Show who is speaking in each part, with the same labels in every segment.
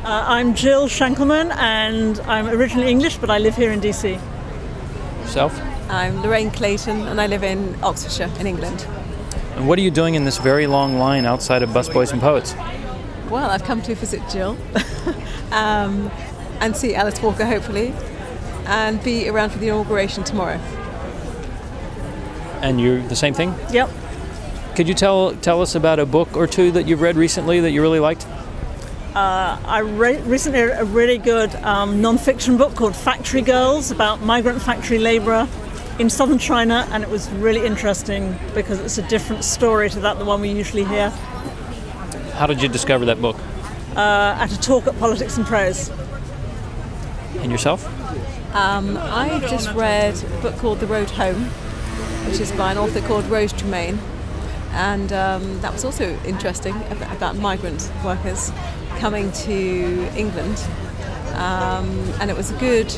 Speaker 1: I'm Jill Schenkelman, and I'm originally English, but I live here in DC.
Speaker 2: Yourself?
Speaker 3: I'm Lorraine Clayton, and I live in Oxfordshire, in England.
Speaker 2: And what are you doing in this very long line outside of Busboys and Poets?
Speaker 3: Well, I've come to visit Jill and see Alice Walker, hopefully, and be around for the inauguration tomorrow.
Speaker 2: And you're the same thing?
Speaker 1: Yep.
Speaker 2: Could you tell us about a book or two that you've read recently that you really liked?
Speaker 1: I recently read a really good non-fiction book called Factory Girls about migrant factory labourer in southern China, and it was really interesting because it's a different story to the one we usually hear.
Speaker 2: How did you discover that book?
Speaker 1: At a talk at Politics and Prose.
Speaker 2: And yourself?
Speaker 3: I just read a book called The Road Home, which is by an author called Rose Tremaine, and that was also interesting about migrant workers coming to England, and it was a good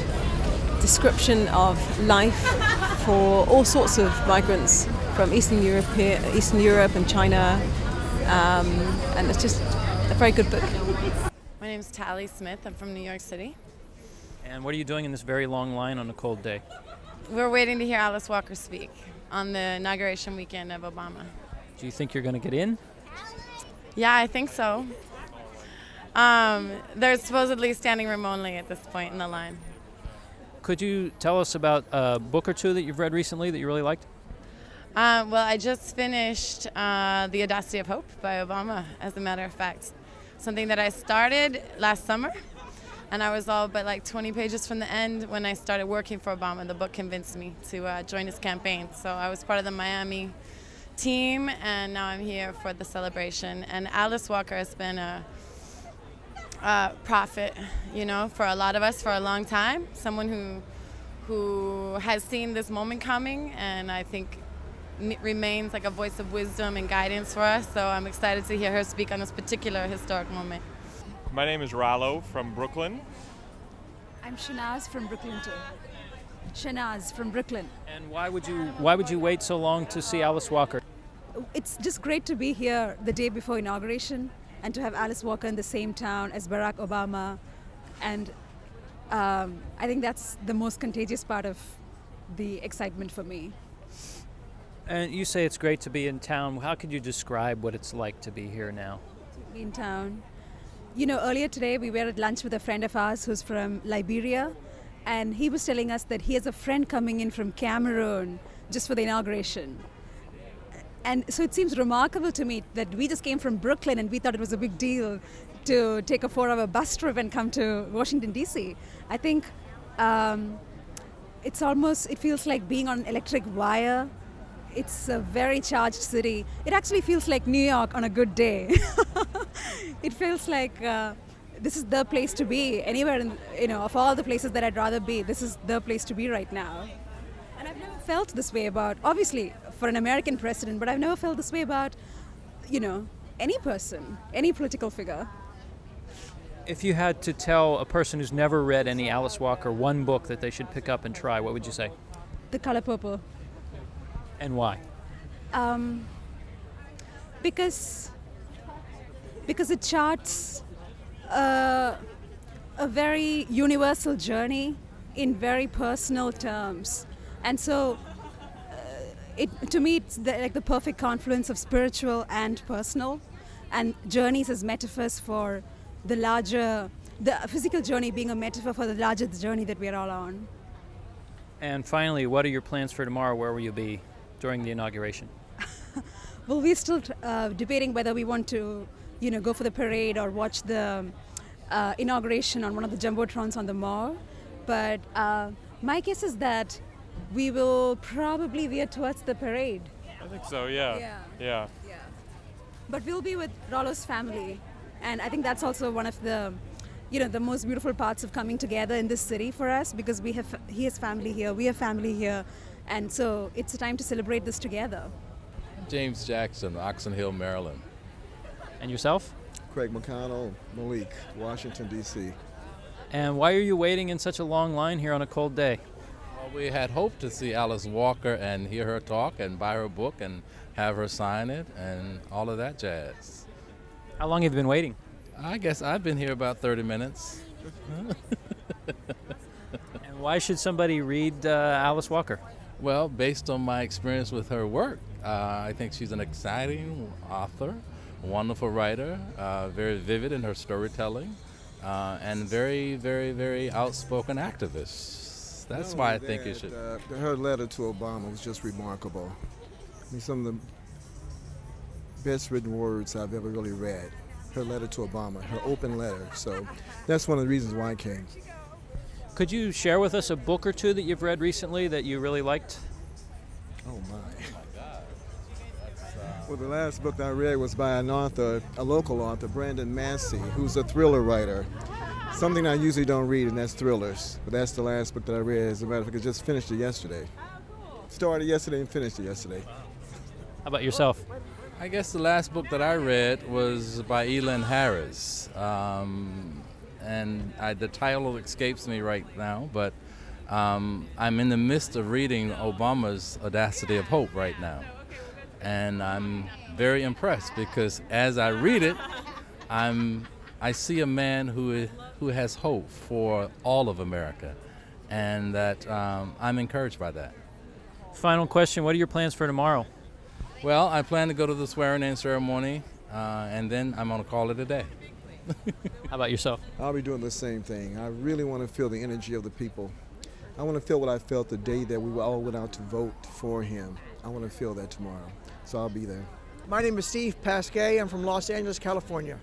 Speaker 3: description of life for all sorts of migrants from Eastern Europe and China, and it's just a very good book.
Speaker 4: My name is Tally Smith. I'm from New York City.
Speaker 2: And what are you doing in this very long line on a cold day?
Speaker 4: We're waiting to hear Alice Walker speak on the inauguration weekend of Obama.
Speaker 2: Do you think you're going to get in?
Speaker 4: Yeah, I think so. They're supposedly standing room only at this point in the line.
Speaker 2: Could you tell us about a book or two that you've read recently that you really liked?
Speaker 4: Well, I just finished The Audacity of Hope by Obama, as a matter of fact. Something that I started last summer, and I was all but like 20 pages from the end when I started working for Obama. The book convinced me to join his campaign. So I was part of the Miami team, and now I'm here for the celebration. And Alice Walker has been a prophet, you know, for a lot of us for a long time. Someone who has seen this moment coming, and I think remains like a voice of wisdom and guidance for us. So I'm excited to hear her speak on this particular historic moment.
Speaker 5: My name is Rallo from Brooklyn.
Speaker 6: I'm Shanaz from Brooklyn too. Shanaz from Brooklyn.
Speaker 2: And why would you wait so long to see Alice Walker?
Speaker 6: It's just great to be here the day before inauguration and to have Alice Walker in the same town as Barack Obama. And I think that's the most contagious part of the excitement for me.
Speaker 2: And you say it's great to be in town. How could you describe what it's like to be here now?
Speaker 6: To be in town. You know, earlier today we were at lunch with a friend of ours who's from Liberia, and he was telling us that he has a friend coming in from Cameroon just for the inauguration. And so it seems remarkable to me that we just came from Brooklyn and we thought it was a big deal to take a 4-hour bus trip and come to Washington, D.C. I think it feels like being on an electric wire. It's a very charged city. It actually feels like New York on a good day. It feels like this is the place to be. Anywhere of all the places that I'd rather be, this is the place to be right now. And I've never felt this way about, obviously, for an American president, but I've never felt this way about, any person, any political figure.
Speaker 2: If you had to tell a person who's never read any Alice Walker one book that they should pick up and try, what would you say?
Speaker 6: The Color Purple.
Speaker 2: And why?
Speaker 6: Because it charts a very universal journey in very personal terms. And so to me, it's like the perfect confluence of spiritual and personal, and journeys as metaphors for the physical journey being a metaphor for the larger journey that we're all on.
Speaker 2: And finally, what are your plans for tomorrow? Where will you be during the inauguration?
Speaker 6: Well, we're still debating whether we want to, go for the parade or watch the inauguration on one of the jumbotrons on the mall. But my guess is that we will probably veer towards the parade.
Speaker 5: I think so, yeah. Yeah.
Speaker 6: But we'll be with Rollo's family, and I think that's also one of the, the most beautiful parts of coming together in this city for us, because he has family here, we have family here, and so it's a time to celebrate this together.
Speaker 7: James Jackson, Oxon Hill, Maryland.
Speaker 2: And yourself?
Speaker 8: Craig McConnell, Malik, Washington, D.C.
Speaker 2: And why are you waiting in such a long line here on a cold day?
Speaker 7: Well, we had hoped to see Alice Walker and hear her talk and buy her book and have her sign it and all of that jazz.
Speaker 2: How long have you been waiting?
Speaker 7: I guess I've been here about 30 minutes.
Speaker 2: And why should somebody read Alice Walker?
Speaker 7: Well, based on my experience with her work, I think she's an exciting author, wonderful writer, very vivid in her storytelling, and very, very, very outspoken activist. That's why I think it should.
Speaker 8: Her letter to Obama was just remarkable. I mean, some of the best written words I've ever really read. Her letter to Obama, her open letter. So that's one of the reasons why I came.
Speaker 2: Could you share with us a book or two that you've read recently that you really liked?
Speaker 8: Oh my. Well, the last book I read was by an author, a local author, Brandon Massey, who's a thriller writer. Something I usually don't read, and that's thrillers. But that's the last book that I read. As a matter of fact, I just finished it yesterday. Started yesterday and finished it yesterday.
Speaker 2: How about yourself?
Speaker 7: I guess the last book that I read was by Elin Harris. And the title escapes me right now, but I'm in the midst of reading Obama's Audacity of Hope right now. And I'm very impressed because as I read it, I see a man who has hope for all of America, and that I'm encouraged by that.
Speaker 2: Final question, what are your plans for tomorrow?
Speaker 7: Well, I plan to go to the swearing-in ceremony, and then I'm going to call it a day.
Speaker 2: How about yourself?
Speaker 8: I'll be doing the same thing. I really want to feel the energy of the people. I want to feel what I felt the day that we all went out to vote for him. I want to feel that tomorrow, so I'll be there.
Speaker 9: My name is Steve Pasquet. I'm from Los Angeles, California.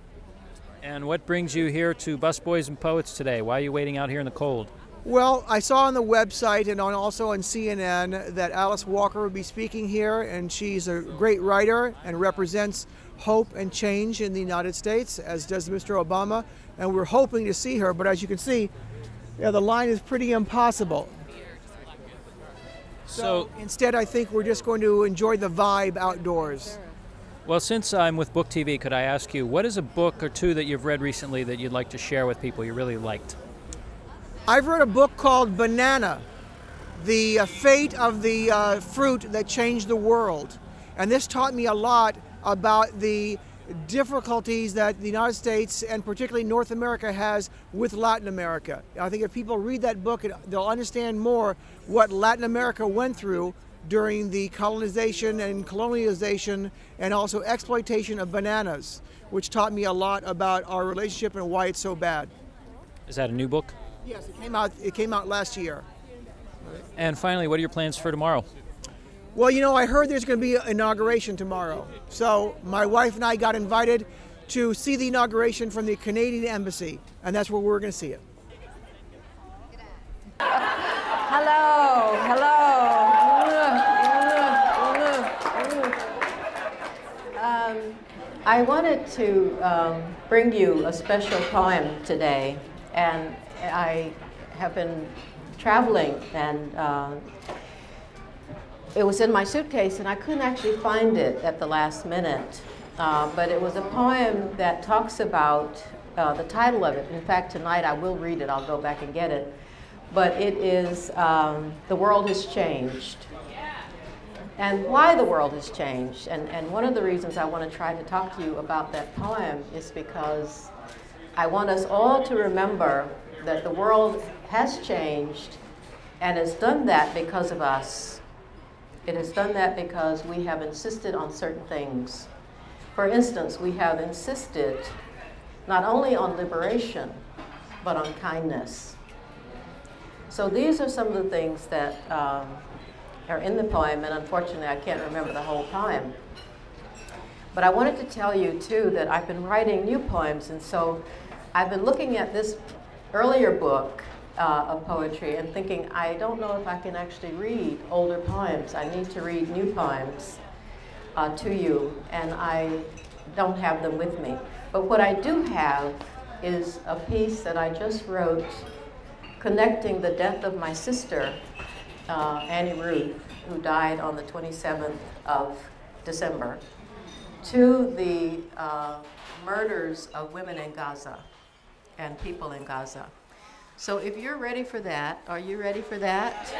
Speaker 2: And what brings you here to Busboys and Poets today? Why are you waiting out here in the cold?
Speaker 9: Well, I saw on the website and also on CNN that Alice Walker would be speaking here, and she's a great writer and represents hope and change in the United States, as does Mr. Obama, and we're hoping to see her, but as you can see, the line is pretty impossible. So instead, I think we're just going to enjoy the vibe outdoors.
Speaker 2: Well, since I'm with Book TV, could I ask you, what is a book or two that you've read recently that you'd like to share with people you really liked?
Speaker 9: I've read a book called Banana, the fate of the fruit that changed the world. And this taught me a lot about the difficulties that the United States and particularly North America has with Latin America. I think if people read that book, they'll understand more what Latin America went through during the colonization and colonialization and also exploitation of bananas, which taught me a lot about our relationship and why it's so bad.
Speaker 2: Is that a new book?
Speaker 9: Yes, it came out last year.
Speaker 2: And finally, what are your plans for tomorrow?
Speaker 9: Well, you know, I heard there's going to be an inauguration tomorrow. So my wife and I got invited to see the inauguration from the Canadian Embassy, and that's where we're going to see it.
Speaker 10: Hello, I wanted to bring you a special poem today, and I have been traveling, and it was in my suitcase, and I couldn't actually find it at the last minute. But it was a poem that talks about the title of it. In fact, tonight I will read it. I'll go back and get it. But it is The World Has Changed. And why the world has changed. And one of the reasons I want to try to talk to you about that poem is because I want us all to remember that the world has changed, and it's done that because of us. It has done that because we have insisted on certain things. For instance, we have insisted not only on liberation, but on kindness. So these are some of the things that are in the poem, and unfortunately I can't remember the whole poem. But I wanted to tell you too that I've been writing new poems, and so I've been looking at this earlier book of poetry and thinking, I don't know if I can actually read older poems. I need to read new poems to you, and I don't have them with me. But what I do have is a piece that I just wrote connecting the death of my sister, Annie Ruth, who died on the 27th of December, to the murders of women in Gaza and people in Gaza. So if you're ready for that, are you ready for that?